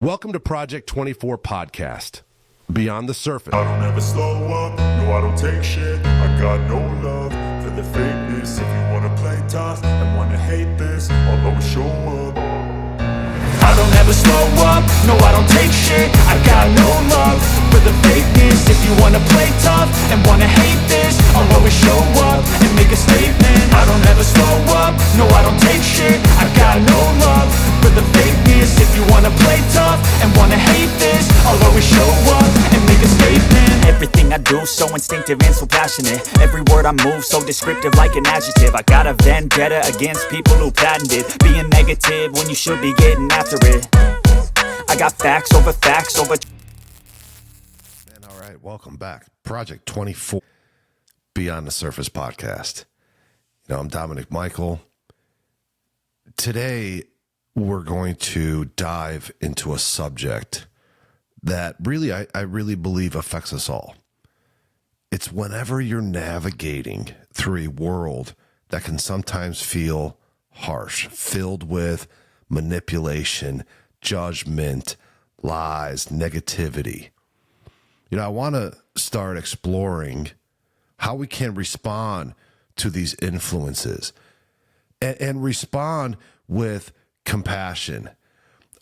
Welcome to Project 24 Podcast, Beyond the Surface. I don't ever slow up, no I don't take shit. I got no love for the fakeness. If you wanna play tough and wanna hate this, I'll always show up. I don't ever slow up, no I don't take shit. I got no love for the fakeness. If you wanna play tough and wanna hate this, I'll always show up and make a statement. I don't ever slow up, no I don't take shit. I got no love for the fakeness. If you wanna play tough and wanna hate this, I'll always show up and make a statement. Everything I do so instinctive and so passionate. Every word I move so descriptive like an adjective. I got a vendetta against people who patented being negative when you should be getting after it. I got facts over And all right, welcome back. Project 24 Beyond the Surface Podcast. You know, I'm Dominic Michael. Today, we're going to dive into a subject that really, I really believe affects us all. It's whenever you're navigating through a world that can sometimes feel harsh, filled with manipulation, judgment, lies, negativity. You know, I want to start exploring how we can respond to these influences and respond with compassion,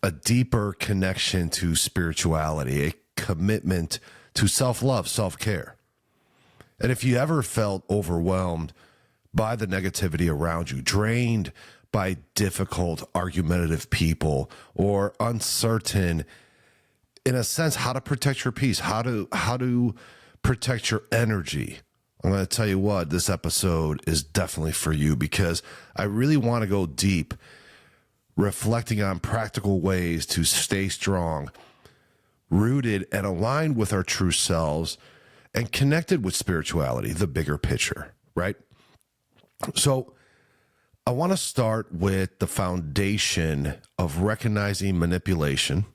a deeper connection to spirituality, a commitment to self-love, self-care. And if you ever felt overwhelmed by the negativity around you, drained by difficult, argumentative people, or uncertain, in a sense, how to protect your peace, how to protect your energy, I'm going to tell you what, this episode is definitely for you, because I really want to go deep, reflecting on practical ways to stay strong, rooted and aligned with our true selves, and connected with spirituality, the bigger picture, right? So I want to start with the foundation of recognizing manipulation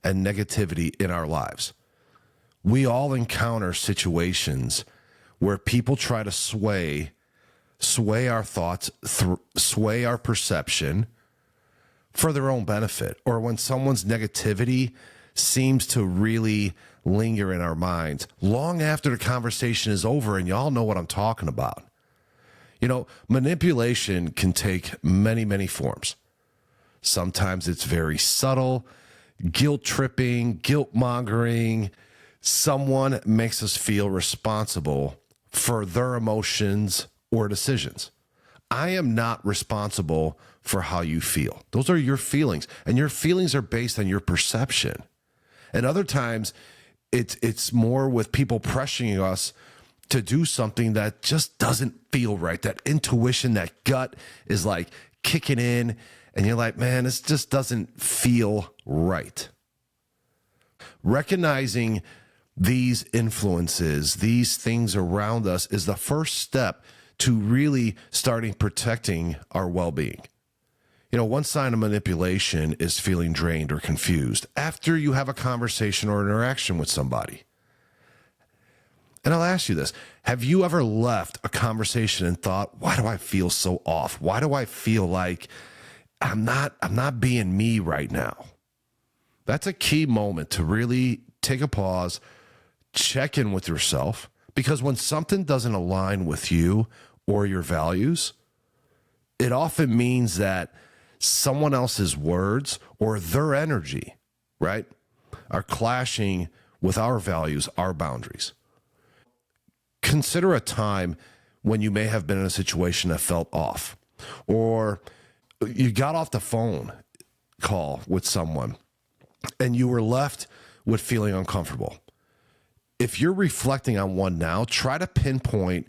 and negativity in our lives. We all encounter situations where people try to sway our thoughts, sway our perception for their own benefit, or when someone's negativity seems to really linger in our minds long after the conversation is over, and y'all know what I'm talking about. You know, manipulation can take many, many forms. Sometimes it's very subtle, guilt-tripping, guilt-mongering. Someone makes us feel responsible for their emotions or decisions. I am not responsible for how you feel. Those are your feelings, and your feelings are based on your perception. And other times, it's more with people pressuring us to do something that just doesn't feel right. That intuition, that gut is like kicking in, and you're like, man, this just doesn't feel right. Recognizing these influences, these things around us, is the first step to really starting protecting our well-being. You know, one sign of manipulation is feeling drained or confused after you have a conversation or interaction with somebody. And I'll ask you this. Have you ever left a conversation and thought, why do I feel so off? Why do I feel like I'm not being me right now? That's a key moment to really take a pause, check in with yourself, because when something doesn't align with you or your values, it often means that someone else's words or their energy, right, are clashing with our values, our boundaries. Consider a time when you may have been in a situation that felt off, or you got off the phone call with someone and you were left with feeling uncomfortable. If you're reflecting on one now, try to pinpoint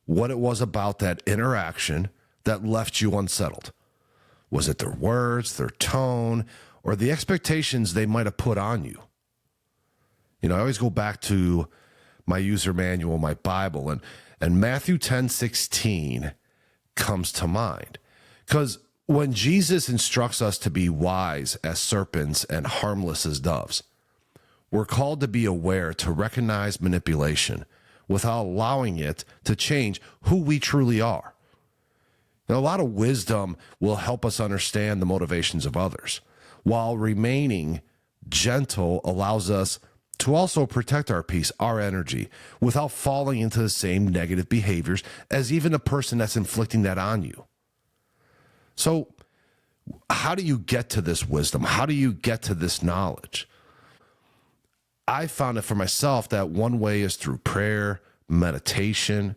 what it was about that interaction that left you unsettled. Was it their words, their tone, or the expectations they might have put on you? You know, I always go back to my user manual, my Bible, and Matthew 10:16 comes to mind. Because when Jesus instructs us to be wise as serpents and harmless as doves, we're called to be aware, to recognize manipulation without allowing it to change who we truly are. Now, a lot of wisdom will help us understand the motivations of others while remaining gentle allows us to also protect our peace, our energy, without falling into the same negative behaviors as even the person that's inflicting that on you. So, how do you get to this wisdom? How do you get to this knowledge? I found it for myself that one way is through prayer, meditation.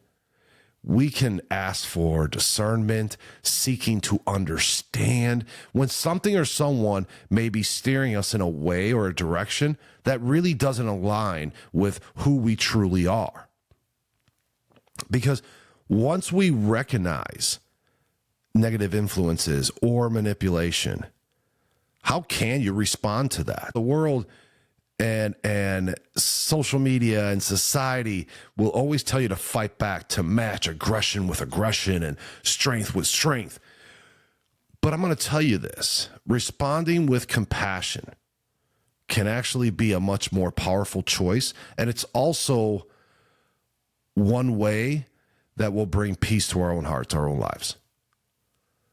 We can ask for discernment, seeking to understand when something or someone may be steering us in a way or a direction that really doesn't align with who we truly are. Because once we recognize negative influences or manipulation, how can you respond to that? The world and social media and society will always tell you to fight back, to match aggression with aggression and strength with strength. But I'm going to tell you this, responding with compassion can actually be a much more powerful choice. And it's also one way that will bring peace to our own hearts, our own lives.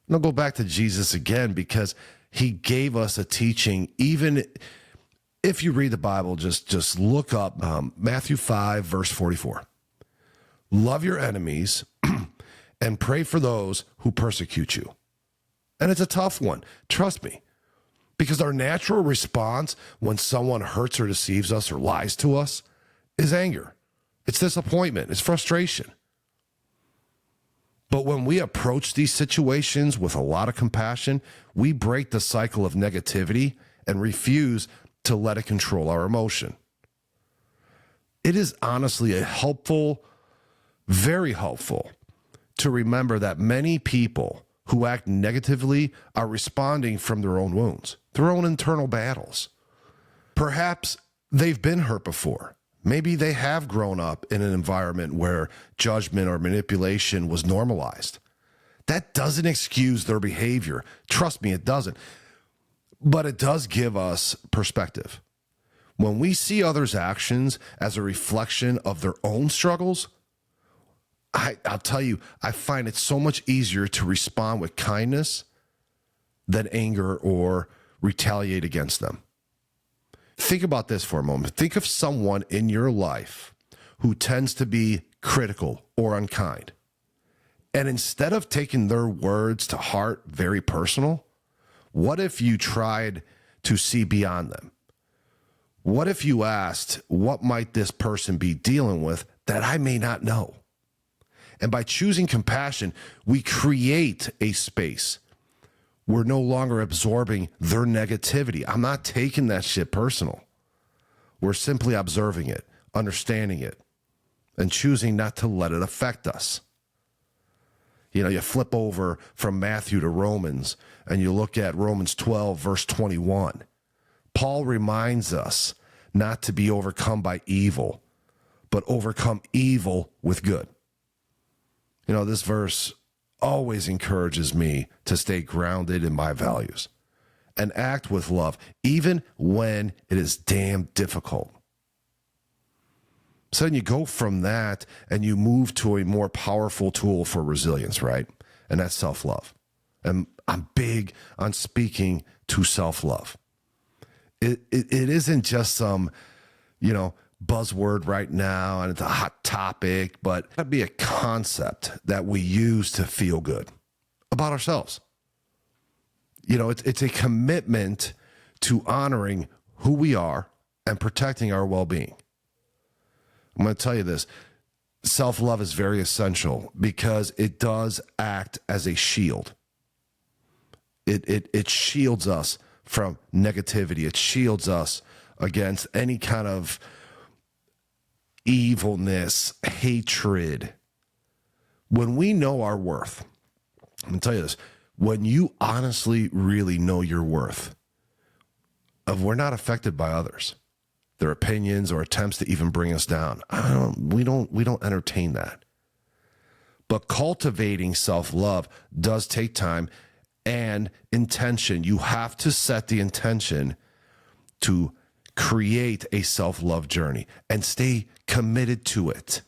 And I'll go back to Jesus again, because he gave us a teaching. Even if you read the Bible, just look up Matthew 5, verse 44. Love your enemies and pray for those who persecute you. And it's a tough one, trust me, because our natural response when someone hurts or deceives us or lies to us is anger. It's disappointment. It's frustration. But when we approach these situations with a lot of compassion, we break the cycle of negativity and refuse to let it control our emotion. It is honestly a helpful, very helpful, to remember that many people who act negatively are responding from their own wounds, their own internal battles. Perhaps they've been hurt before. Maybe they have grown up in an environment where judgment or manipulation was normalized. That doesn't excuse their behavior. Trust me, it doesn't. But it does give us perspective. When we see others' actions as a reflection of their own struggles, I'll tell you, I find it so much easier to respond with kindness than anger or retaliate against them. Think about this for a moment. Think of someone in your life who tends to be critical or unkind. And instead of taking their words to heart, very personal, what if you tried to see beyond them? What if you asked, what might this person be dealing with that I may not know? And by choosing compassion, we create a space. We're no longer absorbing their negativity. I'm not taking that shit personal. We're simply observing it, understanding it, and choosing not to let it affect us. You know, you flip over from Matthew to Romans, and you look at Romans 12, verse 21. Paul reminds us not to be overcome by evil, but overcome evil with good. You know, this verse always encourages me to stay grounded in my values and act with love, even when it is damn difficult. So then you go from that and you move to a more powerful tool for resilience, right? And that's self-love. And I'm big on speaking to self-love. It isn't just some, buzzword right now, and it's a hot topic, but it'd be a concept that we use to feel good about ourselves. It's a commitment to honoring who we are and protecting our well-being. I'm going to tell you this. Self-love is very essential because it does act as a shield. It shields us from negativity. It shields us against any kind of evilness, hatred. When we know our worth, I'm going to tell you this, when you honestly really know your worth, we're not affected by others, their opinions or attempts to even bring us down. We don't entertain that. But cultivating self-love does take time and intention. You have to set the intention to create a self-love journey and stay committed to it.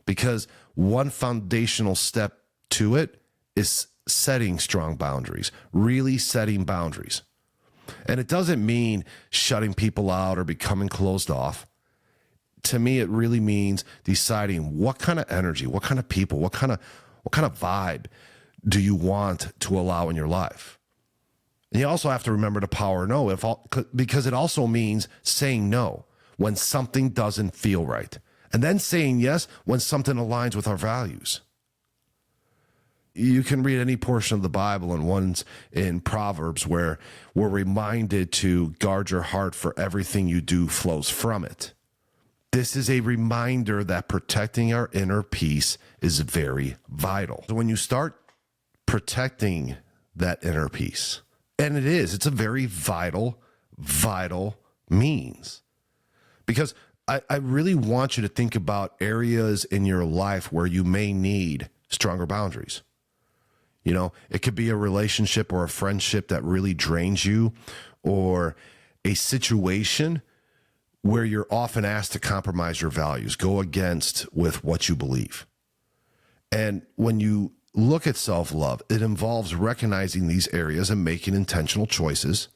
Because one foundational step to it is setting strong boundaries, really setting boundaries. And it doesn't mean shutting people out or becoming closed off. To me, it really means deciding what kind of energy, what kind of people, what kind of vibe do you want to allow in your life. And you also have to remember the power of no, because it also means saying no when something doesn't feel right, and then saying yes when something aligns with our values. You can read any portion of the Bible and ones in Proverbs where we're reminded to guard your heart, for everything you do flows from it. This is a reminder that protecting our inner peace is very vital. So when you start protecting that inner peace, and it's a very vital means. Because I really want you to think about areas in your life where you may need stronger boundaries. You know, it could be a relationship or a friendship that really drains you, or a situation where you're often asked to compromise your values, go against with what you believe. And when you look at self-love, it involves recognizing these areas and making intentional choices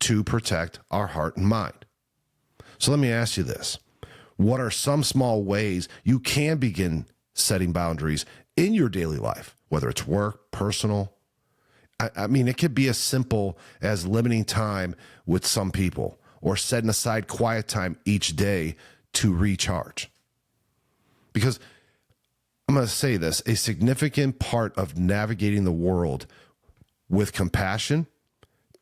to protect our heart and mind. So let me ask you this. What are some small ways you can begin setting boundaries in your daily life, whether it's work, personal? I mean, it could be as simple as limiting time with some people, or setting aside quiet time each day to recharge. Because I'm going to say this, a significant part of navigating the world with compassion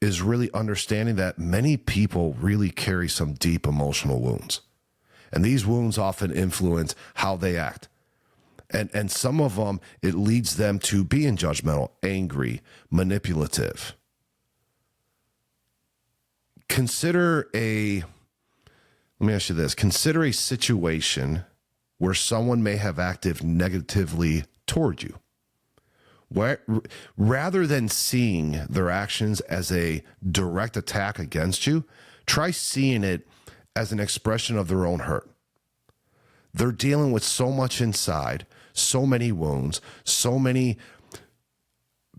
is really understanding that many people really carry some deep emotional wounds. And these wounds often influence how they act. And some of them, it leads them to being judgmental, angry, manipulative. Consider a situation where someone may have acted negatively toward you. Rather than seeing their actions as a direct attack against you, try seeing it as an expression of their own hurt. They're dealing with so much inside, so many wounds, so many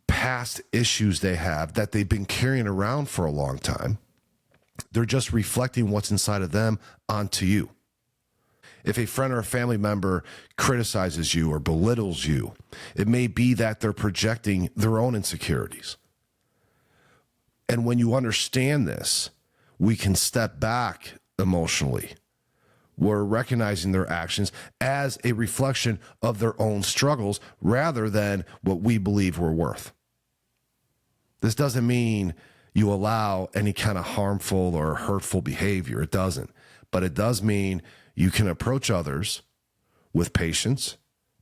past issues they have that they've been carrying around for a long time. They're just reflecting what's inside of them onto you. If a friend or a family member criticizes you or belittles you, it may be that they're projecting their own insecurities. And when you understand this, we can step back emotionally. We're recognizing their actions as a reflection of their own struggles rather than what we believe we're worth. This doesn't mean you allow any kind of harmful or hurtful behavior. It doesn't. But it does mean you can approach others with patience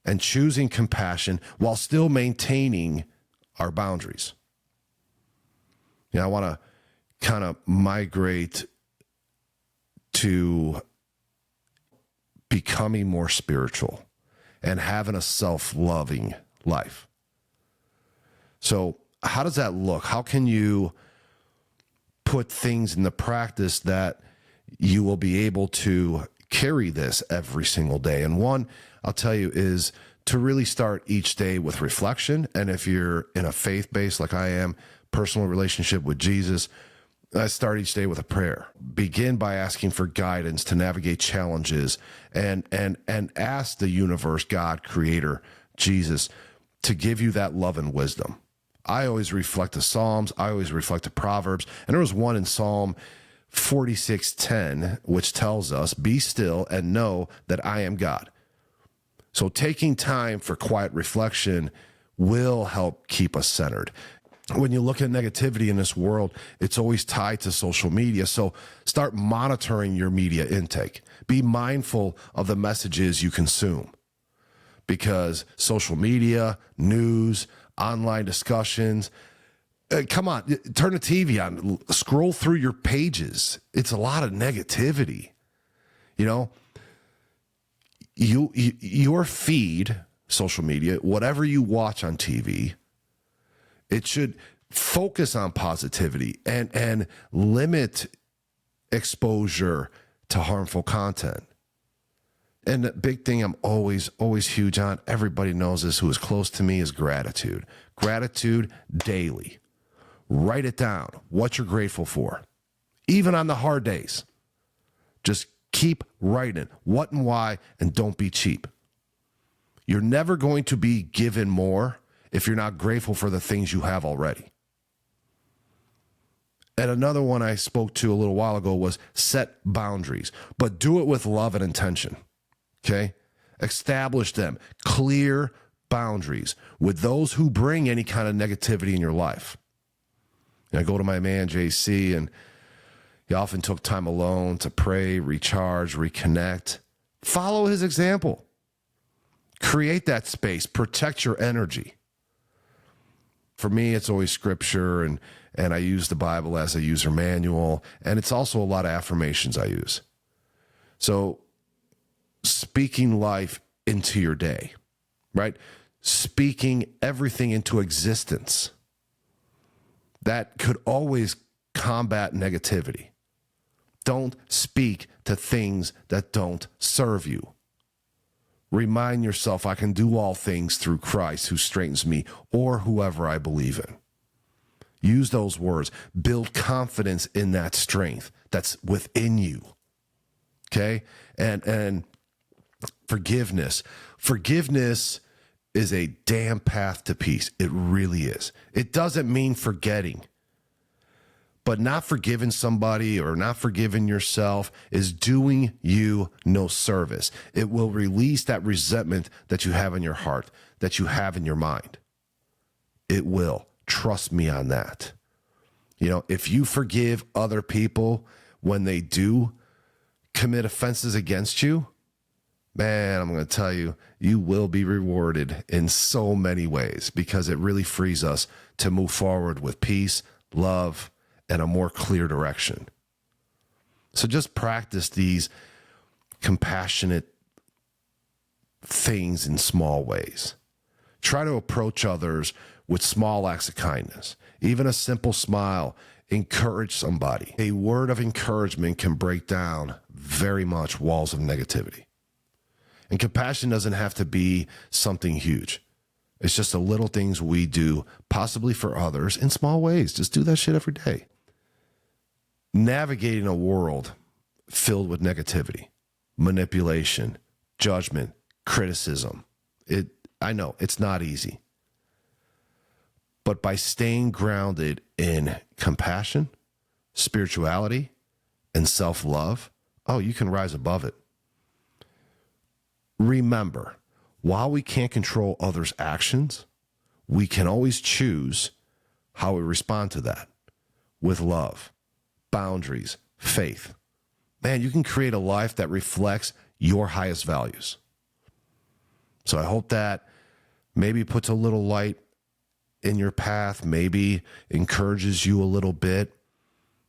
and choosing compassion while still maintaining our boundaries. You know, I want to kind of migrate to becoming more spiritual and having a self-loving life. So how does that look? How can you put things in the practice that you will be able to carry this every single day? And one, I'll tell you, is to really start each day with reflection. And if you're in a faith base like I am, personal relationship with Jesus, I start each day with a prayer. Begin by asking for guidance to navigate challenges and ask the universe, God, Creator, Jesus, to give you that love and wisdom. I always reflect the Psalms. I always reflect the Proverbs. And there was one in Psalm 46:10, which tells us, be still and know that I am God. So taking time for quiet reflection will help keep us centered. When you look at negativity in this world, it's always tied to social media. So start monitoring your media intake. Be mindful of the messages you consume, because social media, news, online discussions, come on, turn the TV on, scroll through your pages. It's a lot of negativity. You know, your feed, social media, whatever you watch on TV, it should focus on positivity and limit exposure to harmful content. And the big thing I'm always huge on, everybody knows this who is close to me, is gratitude. Gratitude daily. Write it down, what you're grateful for. Even on the hard days, just keep writing what and why, and don't be cheap. You're never going to be given more if you're not grateful for the things you have already. And another one I spoke to a little while ago was set boundaries, but do it with love and intention, okay? Establish them, clear boundaries with those who bring any kind of negativity in your life. And I go to my man, JC, and he often took time alone to pray, recharge, reconnect. Follow his example. Create that space. Protect your energy. For me, it's always scripture, and I use the Bible as a user manual, and it's also a lot of affirmations I use. So speaking life into your day, right? Speaking everything into existence. That could always combat negativity. Don't speak to things that don't serve you. Remind yourself, I can do all things through Christ who strengthens me, or whoever I believe in. Use those words. Build confidence in that strength that's within you. Okay? And forgiveness. Forgiveness is a damn path to peace. It really is. It doesn't mean forgetting. But not forgiving somebody or not forgiving yourself is doing you no service. It will release that resentment that you have in your heart, that you have in your mind. It will. Trust me on that. You know, if you forgive other people when they do commit offenses against you, man, I'm going to tell you, you will be rewarded in so many ways, because it really frees us to move forward with peace, love, and a more clear direction. So just practice these compassionate things in small ways. Try to approach others with small acts of kindness. Even a simple smile. Encourage somebody. A word of encouragement can break down very much walls of negativity. And compassion doesn't have to be something huge. It's just the little things we do, possibly for others, in small ways. Just do that shit every day. Navigating a world filled with negativity, manipulation, judgment, criticism. I know it's not easy. But by staying grounded in compassion, spirituality, and self-love, you can rise above it. Remember, while we can't control others' actions, we can always choose how we respond to that with love, boundaries, faith. Man, you can create a life that reflects your highest values. So I hope that maybe puts a little light in your path, maybe encourages you a little bit.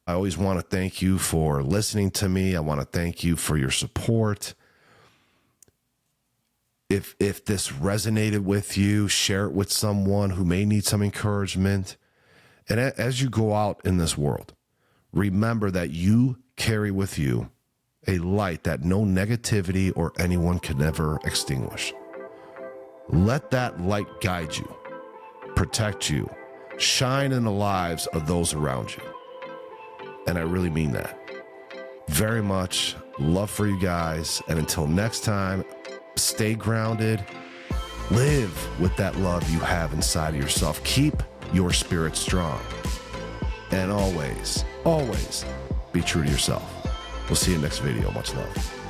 I always want to thank you for listening to me. I want to thank you for your support. If this resonated with you, share it with someone who may need some encouragement. And as you go out in this world, remember that you carry with you a light that no negativity or anyone can ever extinguish. Let that light guide you, protect you, shine in the lives of those around you. And I really mean that. Very much love for you guys. And until next time, stay grounded. Live with that love you have inside of yourself. Keep your spirit strong. And always, always be true to yourself. We'll see you next video. Much love.